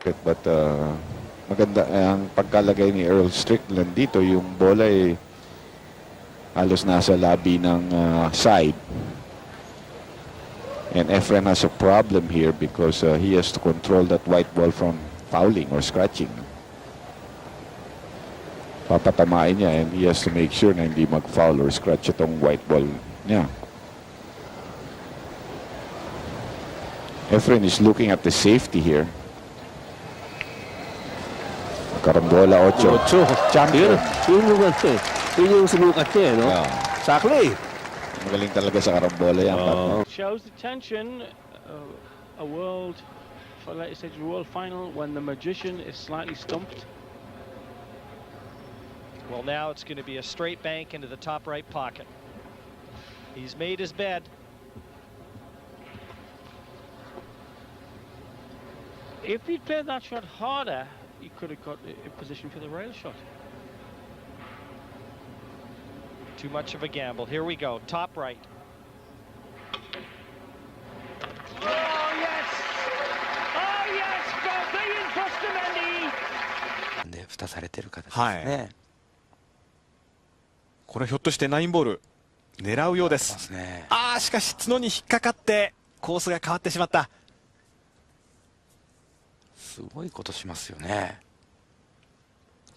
But maganda ang pagkalagay ni Earl Strickland dito. Yung bola ay halos nasa labi ng side. And Efren has a problem here because he has to control that white ball from fouling or scratching. Papatamain niya and he has to make sure na hindi mag-foul or scratch itong white ball niya. Efren is looking at the safety here. Karambola 8. Champion. Yun yung sumukat niya, no? Exactly. Magaling talaga sa karambola yan. Shows the tension. A world, for later stage world final, when the magician is slightly stumped. Well, now it's going to be a straight bank into the top right pocket. He's made his bed. If he'd played that shot harder, he could have got a position for the rail shot. Too much of a gamble. Here we go. Top right. Oh, yes! Oh, yes! Bavarian Postamendi! で蓋されてる形ですはいね。これひょっとして9ボール狙うようです。ああ、しかし角に引っかかってコースが変わってしまった。すごいことしますよね。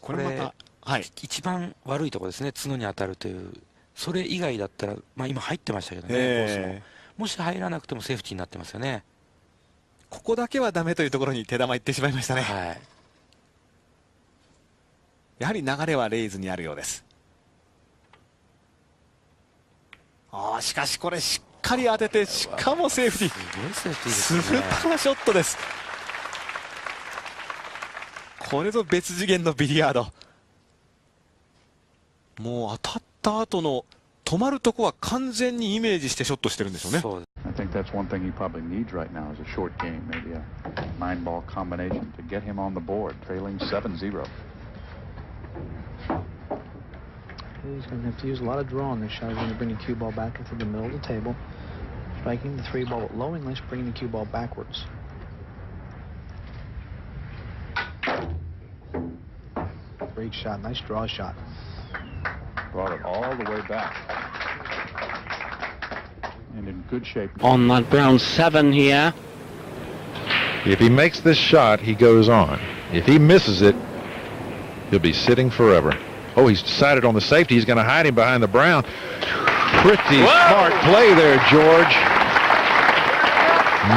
これまた、はい、一番悪いところですね。角に当たるという。それ以外だったら、まあ今入ってましたけどね。コースももし入らなくてもセーフティーになってますよね。ここだけはダメというところに手玉いってしまいましたね。はい。やはり流れはレイズにあるようです。ああ、しかしこれしっかり当てて、しかもセーフティー。すごいセーフティーですね。スーパーショットです。これぞ別次元のビリヤード。もう当たった後の止まるとこは完全にイメージしてショットしてるんでしょうね。I think that's one thing he probably needs right now is a short game, maybe a 9-ball combination to get him on the board, trailing 7-0. He's going to have to use a lot of draw on this shot. He's going to bring the cue ball back into the middle of the table, striking the 3-ball with low English, bringing the cue ball backwards. Great shot, nice draw shot. Brought it all the way back. And in good shape. On that brown 7 here. If he makes this shot, he goes on. If he misses it, he'll be sitting forever. Oh, he's decided on the safety. He's going to hide him behind the brown. Pretty smart play there, George.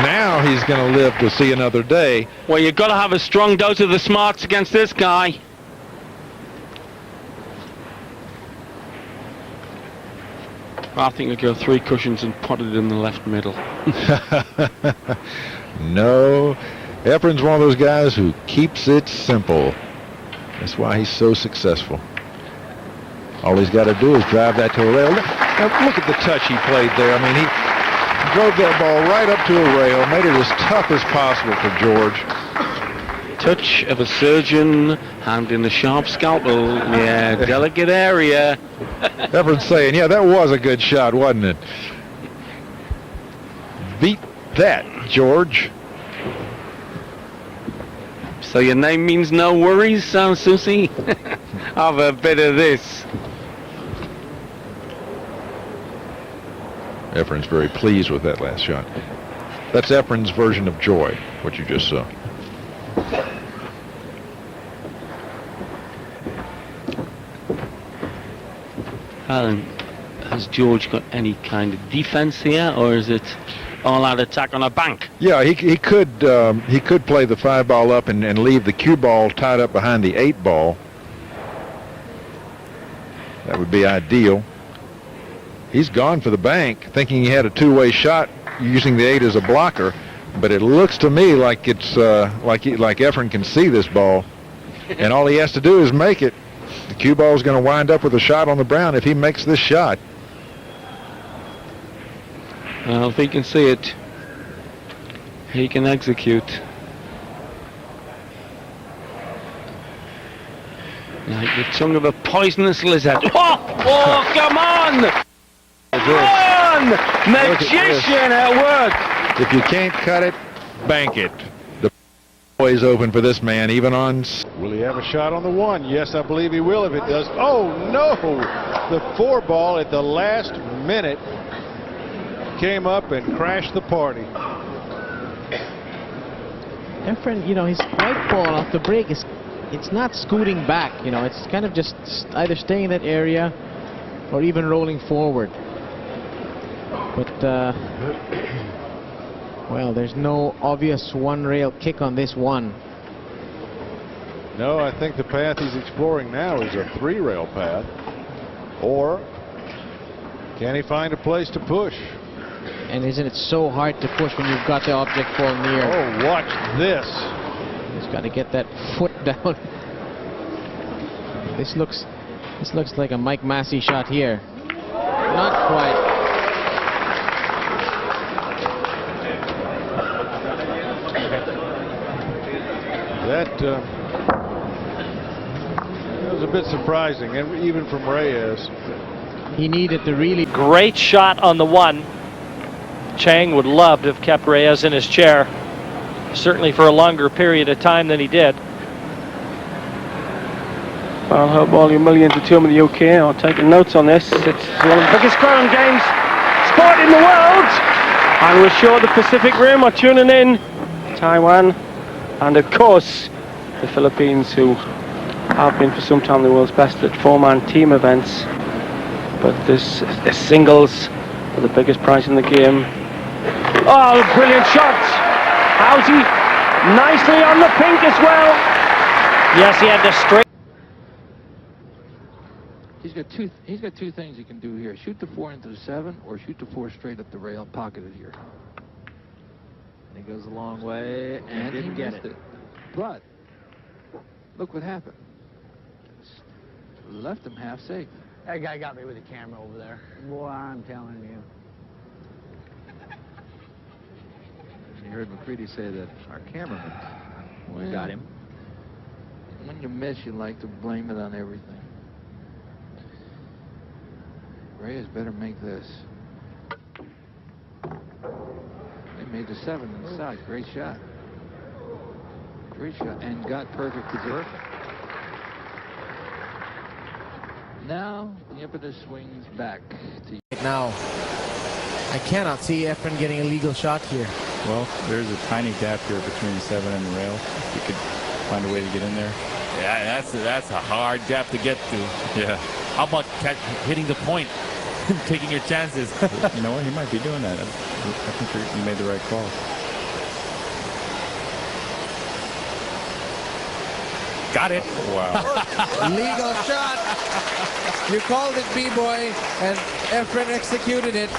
Now he's going to live to see another day. Well, you've got to have a strong dose of the smarts against this guy. I think he'll go 3 cushions and put it in the left middle. No, Efren's one of those guys who keeps it simple. That's why he's so successful. All he's got to do is drive that to a rail. Now look at the touch he played there. I mean, he drove that ball right up to a rail, made it as tough as possible for George. Touch of a surgeon, hand in a sharp scalpel. Yeah, delicate area. Efren's saying, yeah, that was a good shot, wasn't it? Beat that, George. So your name means no worries, Susie? Have a bit of this. Efren's very pleased with that last shot. That's Efren's version of joy, what you just saw. Alan, has George got any kind of defense here, or is it all-out attack on a bank? Yeah, he could play the 5-ball up and leave the cue ball tied up behind the 8-ball. That would be ideal. He's gone for the bank, thinking he had a two-way shot using the 8 as a blocker, but it looks to me like it's like Efren can see this ball, and all he has to do is make it. The cue ball is going to wind up with a shot on the brown if he makes this shot. Well, if he can see it, he can execute. Like the tongue of a poisonous lizard. Oh, come on! Come on! Magician at work! If you can't cut it, bank it. The Always open for this man, even on. Will he have a shot on the one? Yes, I believe he will if it does. Oh, no! The 4-ball at the last minute came up and crashed the party. Efren, you know, his white ball off the break it's not scooting back, you know, it's kind of just either staying in that area or even rolling forward. But, well, there's no obvious one-rail kick on this one. No, I think the path he's exploring now is a 3-rail path. Or can he find a place to push? And isn't it so hard to push when you've got the object fall near? Oh, watch this. He's got to get that foot down. This looks like a Mike Massey shot here. Not quite. That was a bit surprising, and even from Reyes. He needed to really. Great shot on the one. Chang would love to have kept Reyes in his chair, certainly for a longer period of time than he did. Well, I hope all you millions of them in the UK are taking notes on this. It's one of the biggest ground games sport in the world, and we're sure the Pacific Rim are tuning in. Taiwan, and of course the Philippines, who have been for some time the world's best at 4-man team events. But this singles are the biggest prize in the game. Oh, brilliant shot! Housey nicely on the pink as well. Yes, he had to straight. He's got two things he can do here: shoot the 4 into the 7, or shoot the 4 straight up the rail, pocketed here. And he goes a long way and didn't get it. But look what happened. Left him half safe. That guy got me with the camera over there. Boy, I'm telling you. You heard McCready say that our cameraman got him. When you miss, you like to blame it on everything. Reyes better make this. They made the 7 inside. Great shot. Great shot. And got perfect position. Now the impetus swings back to you. Now, I cannot see Efren getting a legal shot here. Well, there's a tiny gap here between the 7 and the rail. If you could find a way to get in there. Yeah, that's a hard gap to get to. Yeah. How about hitting the point, taking your chances? You know what? He might be doing that. I think you made the right call. Got it. Wow. Legal shot. You called it, B-boy, and Efren executed it.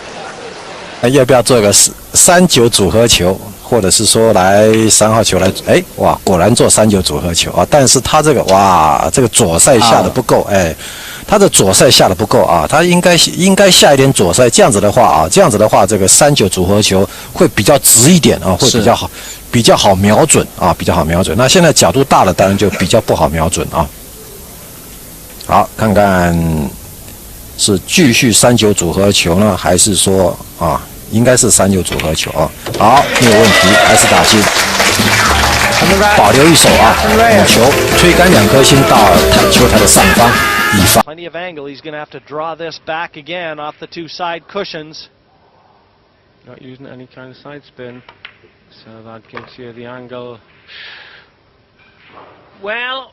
要不要做个3-9组合球，或者是说来3号球来？哎，哇，果然做3-9组合球啊！但是他这个哇，这个左塞下的不够，哎，他的左塞下的不够啊，他应该下一点左塞，这样子的话，这个3-9组合球会比较直一点啊，会比较好瞄准啊，比较好瞄准。那现在角度大了，当然就比较不好瞄准啊。好，看看是继续3-9组合球呢，还是说啊？应该是3-9组合球啊，好，没有问题，还是打进，保留一手啊，母球推杆2颗星到球台的上方，以防。Plenty of angle. He's going to have to draw this back again off the 2 side cushions. Not using any kind of side spin, so that gives you the angle. Well,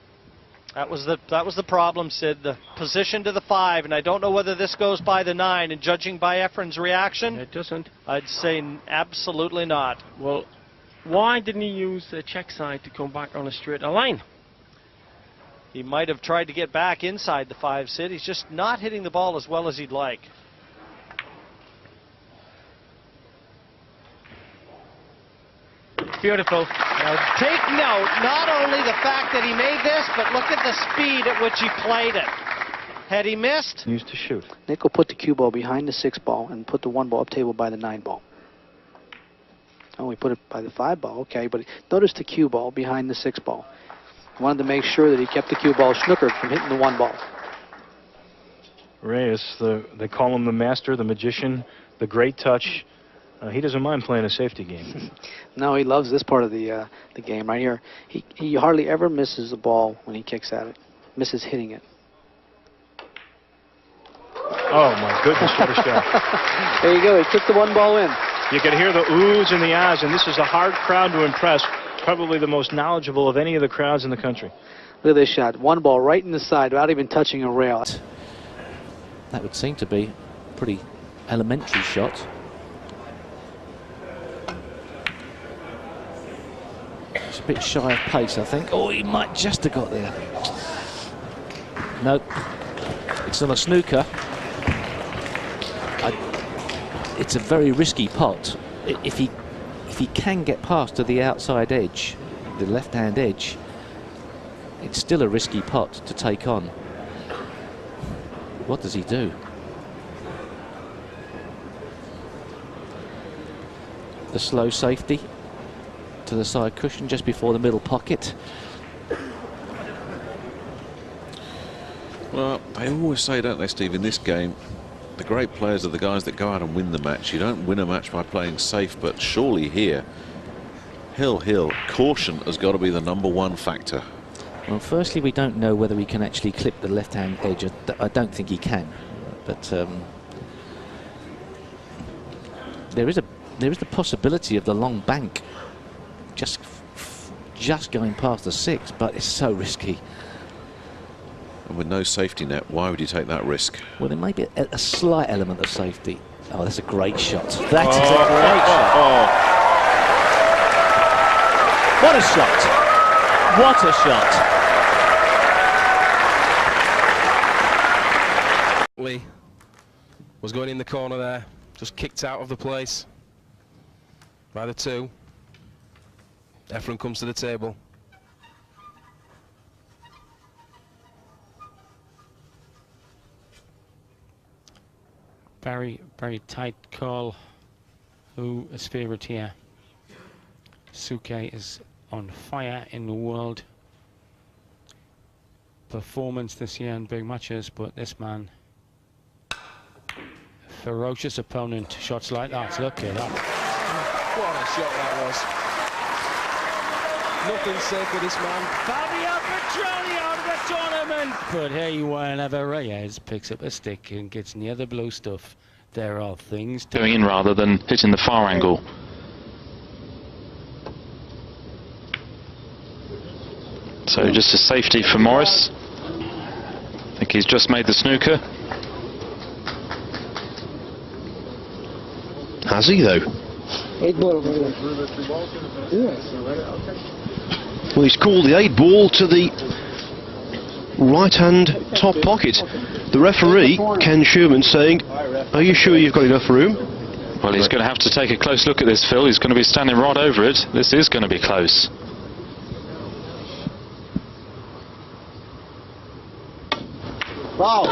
that was the problem, Sid. The position to the 5, and I don't know whether this goes by the 9. And judging by Efren's reaction, it doesn't. I'd say absolutely not. Well, why didn't he use the check side to come back on a straighter line? He might have tried to get back inside the 5, Sid. He's just not hitting the ball as well as he'd like. Beautiful. Now take note, not only the fact that he made this, but look at the speed at which he played it. Had he missed? Used to shoot. Nick will put the cue ball behind the 6 ball and put the 1 ball up table by the 9 ball. Oh, we put it by the 5 ball, okay, but notice the cue ball behind the 6 ball. He wanted to make sure that he kept the cue ball snookered from hitting the 1 ball. Reyes, they call him the master, the magician, the great touch. He doesn't mind playing a safety game. No, he loves this part of the game right here. He hardly ever misses the ball when he kicks at it. Misses hitting it. Oh my goodness, what a shot. There you go, he kicked the one ball in. You can hear the oohs and the ahs, and this is a hard crowd to impress. Probably the most knowledgeable of any of the crowds in the country. Look at this shot. One ball right in the side without even touching a rail. That would seem to be a pretty elementary shot. It's a bit shy of pace, I think. Oh, he might just have got there. Nope. It's on a snooker. It's a very risky pot. If he can get past to the outside edge, the left-hand edge, it's still a risky pot to take on. What does he do? The slow safety to the side cushion just before the middle pocket. Well, they always say, don't they, Steve, in this game, the great players are the guys that go out and win the match. You don't win a match by playing safe, but surely here, Hill, caution has got to be the #1 factor. Well, firstly, we don't know whether he can actually clip the left-hand edge. I don't think he can, but there is the possibility of the long bank just going past the 6, but it's so risky. And with no safety net, why would you take that risk? Well, there may be a slight element of safety. Oh, that's a great shot. That is a great shot. What a shot. What a shot. Lee was going in the corner there, just kicked out of the place by the 2. Efren comes to the table. Very tight call. Who is favourite here? Suke is on fire in the world performance this year in big matches, but this man, ferocious opponent. Shots like that. Look at that. What a shot that was. Nothing said for this man. Fabio Petroni out of the tournament. But hey, whenever Reyes picks up a stick and gets near the blue stuff, there are things going in rather than hitting the far angle. So just a safety for Morris. I think he's just made the snooker. Has he though? Well, he's called the 8 ball to the right-hand top pocket. The referee, Ken Sherman, saying, are you sure you've got enough room? Well, he's going to have to take a close look at this, Phil. He's going to be standing right over it. This is going to be close. Foul.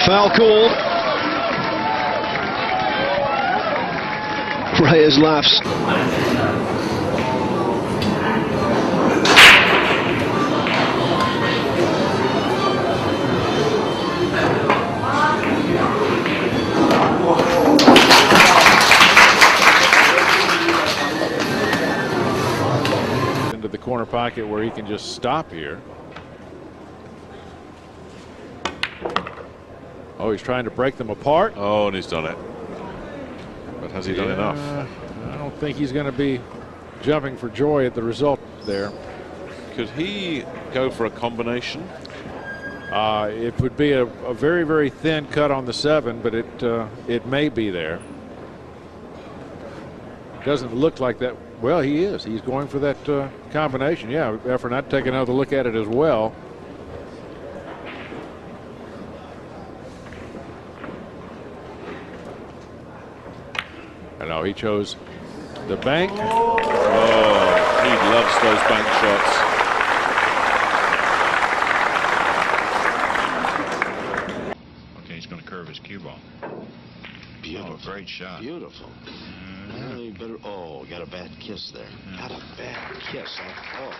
Foul call. Reyes laughs. Into the corner pocket where he can just stop here. Oh, he's trying to break them apart. Oh, and he's done it. But has he done enough? I don't think he's going to be jumping for joy at the result there. Could he go for a combination? It would be a very, very thin cut on the 7, but it may be there. Doesn't look like that. Well, he is. He's going for that combination. Yeah, Efren, I'd take another look at it as well. I know he chose the bank. Oh, he loves those bank shots. Okay, he's going to curve his cue ball. Beautiful. Oh, great shot. Beautiful. Oh, got a bad kiss there. Got a bad kiss. Oh.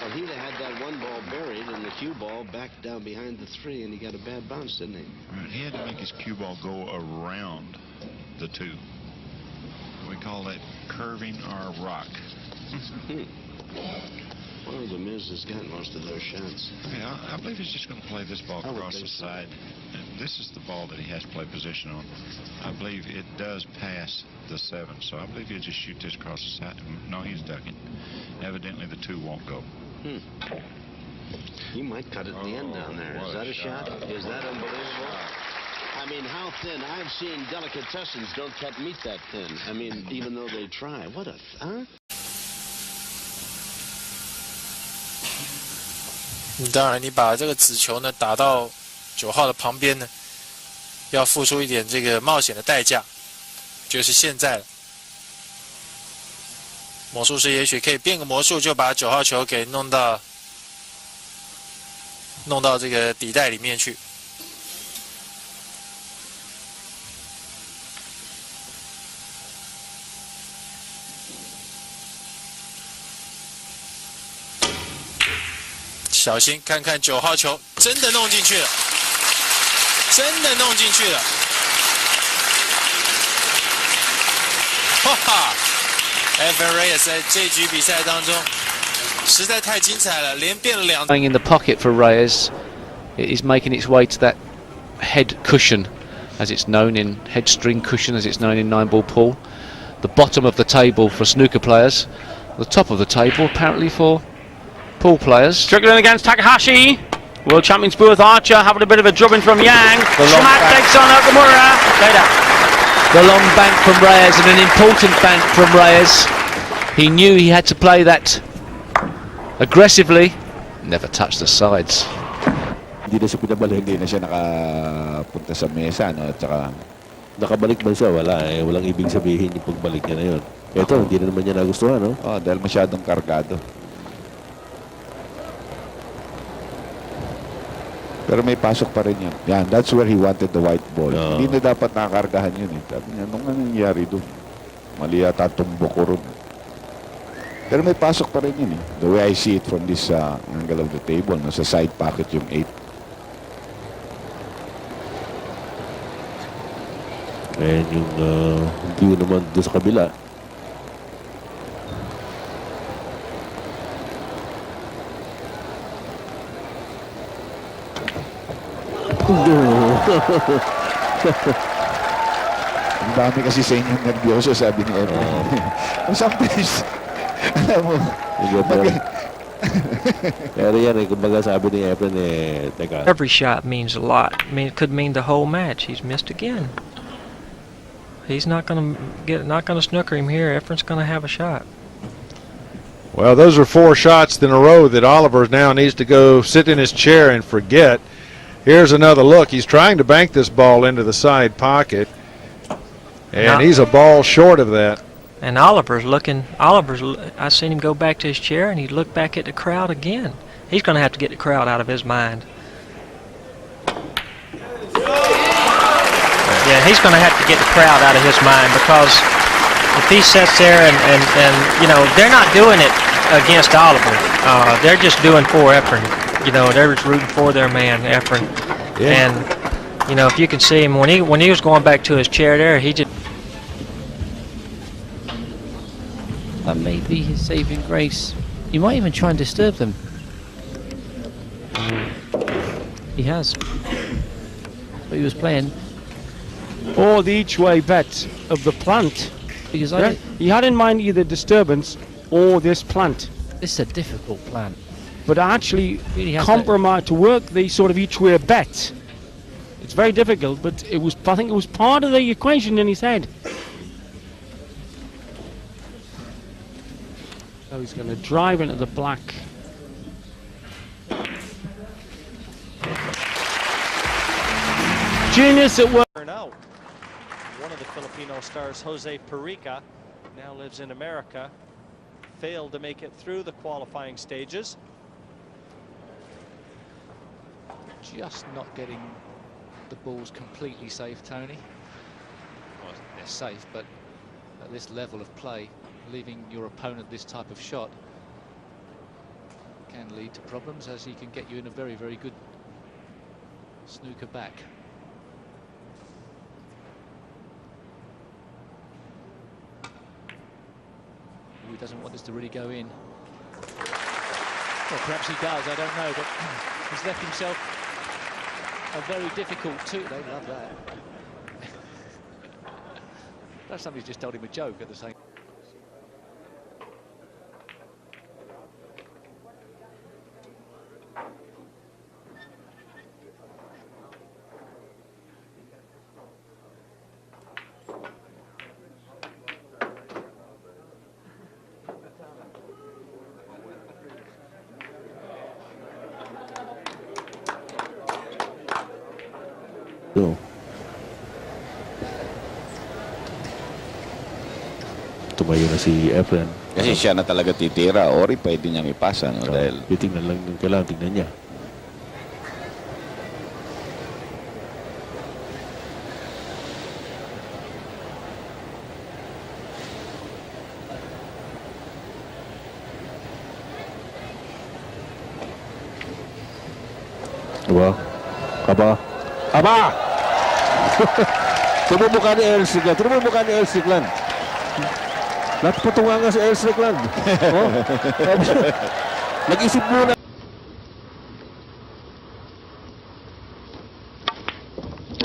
Well, he'd have had that 1 ball buried and the cue ball back down behind the 3, and he got a bad bounce, didn't he? Right, he had to make his cue ball go around the 2. We call that curving our rock. Well, the Miz has got most of those shots. Yeah, I believe he's just going to play this ball across the side. And this is the ball that he has to play position on. I believe it does pass the 7, so I believe he'll just shoot this across the side. No, he's ducking. Evidently, the 2 won't go. He might cut it at the end down there. Is that a shot? Is that unbelievable? I mean, how thin? I've seen delicatessens don't cut meat that thin. I mean, even though they try. What a... Huh? 当然，你把这个子球呢打到9号的旁边呢，要付出一点这个冒险的代价，就是现在了。魔术师也许可以变个魔术，就把9号球给弄到这个底袋里面去。小心，看看9号球真的弄进去了，真的弄进去了！哈哈 ，Efren Reyes 在这局比赛当中实在太精彩了，连变了2。Going in the pocket for Reyes, it is making its way to that head cushion, as it's known in head string cushion, as it's known in 9-ball pool. The bottom of the table for snooker players, the top of the table apparently for pool players. Strickland against Takahashi. World champions Booth Archer having a bit of a drubbing from Yang. Schmack takes on Okamura. Later. The long bank from Reyes, and an important bank from Reyes. He knew he had to play that aggressively. Never touched the sides. Hindi na siya pinabalik. Hindi na siya nakapunta sa mesa, no? At saka nakabalik man siya, wala eh. Walang ibig sabihin yung pagbalik niya na yun. Ito, hindi na naman niya nagustuhan, no? Dahil masyadong kargado. Pero may pasok pa rin yan. Yan, that's where he wanted the white ball. Hindi na dapat nakakargahan yun eh. Sabi niya, anong nangyayari doon? Mali yata tumbok ko ron. Pero may pasok pa rin yun eh. The way I see it from this angle of the table, nasa side pocket yung 8. And yung view naman doon sa kabila. Ang dami kasi sa inyong nervyoso, sabi ni Efren. Sometimes, alam mo, pero yan eh, kumbaga sabi ni Efren eh, teka. Every shot means a lot. I mean, it could mean the whole match. He's missed again. He's not going to snooker him here. Efren's going to have a shot. Well, those are 4 shots in a row that Oliver now needs to go sit in his chair and forget. Here's another look. He's trying to bank this ball into the side pocket, and he's a ball short of that. And Oliver's, I seen him go back to his chair, and he looked back at the crowd again. He's going to have to get the crowd out of his mind. Yeah, he's going to have to get the crowd out of his mind, because if he sits there and you know, they're not doing it against Oliver. They're just doing for Efren. You know, they're just rooting for their man, Efren. Yeah. And, you know, if you can see him, when he was going back to his chair there, he just... That may be his saving grace. He might even try and disturb them. He has. But he was playing. Or the each-way bet of the plant. Because he had in mind either disturbance or this plant. This is a difficult plant. But actually really compromise to work the sort of each-way bet. It's very difficult, but it was, I think it was part of the equation in his head. So he's going to drive into the black. Genius at work. Out. One of the Filipino stars, Jose Perica, now lives in America, failed to make it through the qualifying stages. Just not getting the balls completely safe, Tony. Well, they're safe, but at this level of play, leaving your opponent this type of shot can lead to problems, as he can get you in a very, very good snooker back. doesn't want this to really go in. Well, perhaps he does, I don't know, but he's left himself a very difficult two. They love that. Perhaps somebody's just told him a joke at the same. Tumayo na si Efren. Kasi siya na talaga titira. Ori pwede niyang ipasa. No? Dahil titingnan lang yung kailangan tingnan niya. Aba. Aba. Aba! Tignan mo mukha ni Earl Strickland. Tignan mo mukha ni Earl Strickland. Natutunga nga si Earl Strickland. Oh. Nag-isip muna.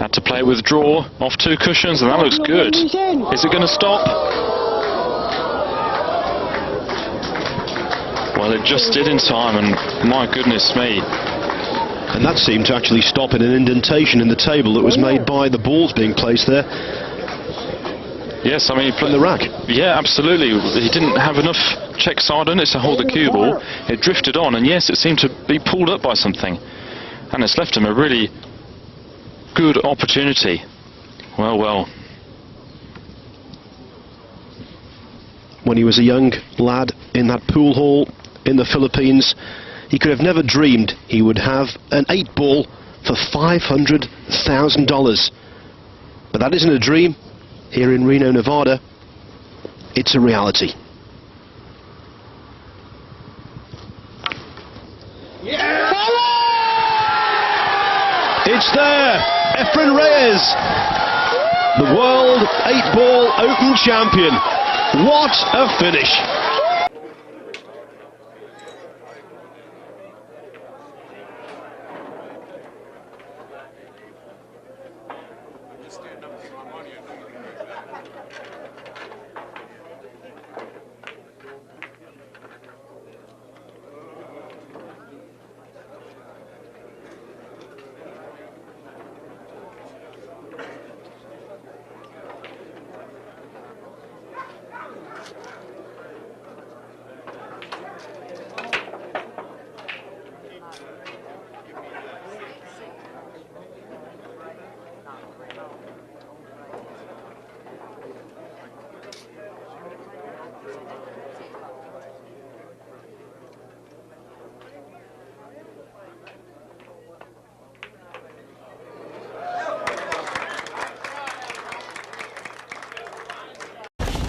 Had to play with draw off 2 cushions, and that looks good. Is it going to stop? Well, it just did in time, and my goodness me. And that seemed to actually stop in an indentation in the table that was made by the balls being placed there. Yes, I mean, he played the rack. Yeah, absolutely. He didn't have enough check side on it to hold the cue ball. It drifted on, and yes, it seemed to be pulled up by something. And it's left him a really good opportunity. Well, well. When he was a young lad in that pool hall in the Philippines, he could have never dreamed he would have an 8-ball for $500,000. But that isn't a dream. Here in Reno, Nevada, it's a reality. Yeah! It's there! Efren Reyes, the world 8-ball open champion. What a finish!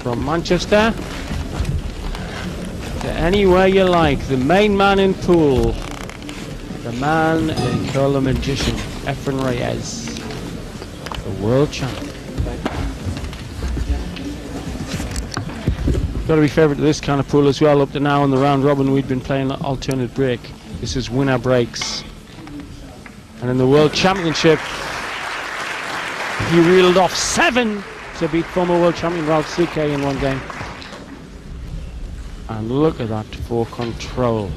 From Manchester to anywhere you like, the main man in pool, the man they call the magician, Efren Reyes, the world champion. Got to be favourite to this kind of pool as well. Up to now in the round robin we've been playing alternate break. This is winner breaks. And in the World Championship he reeled off 7 to beat former world champion Ralph Suke in one game. And look at that for control.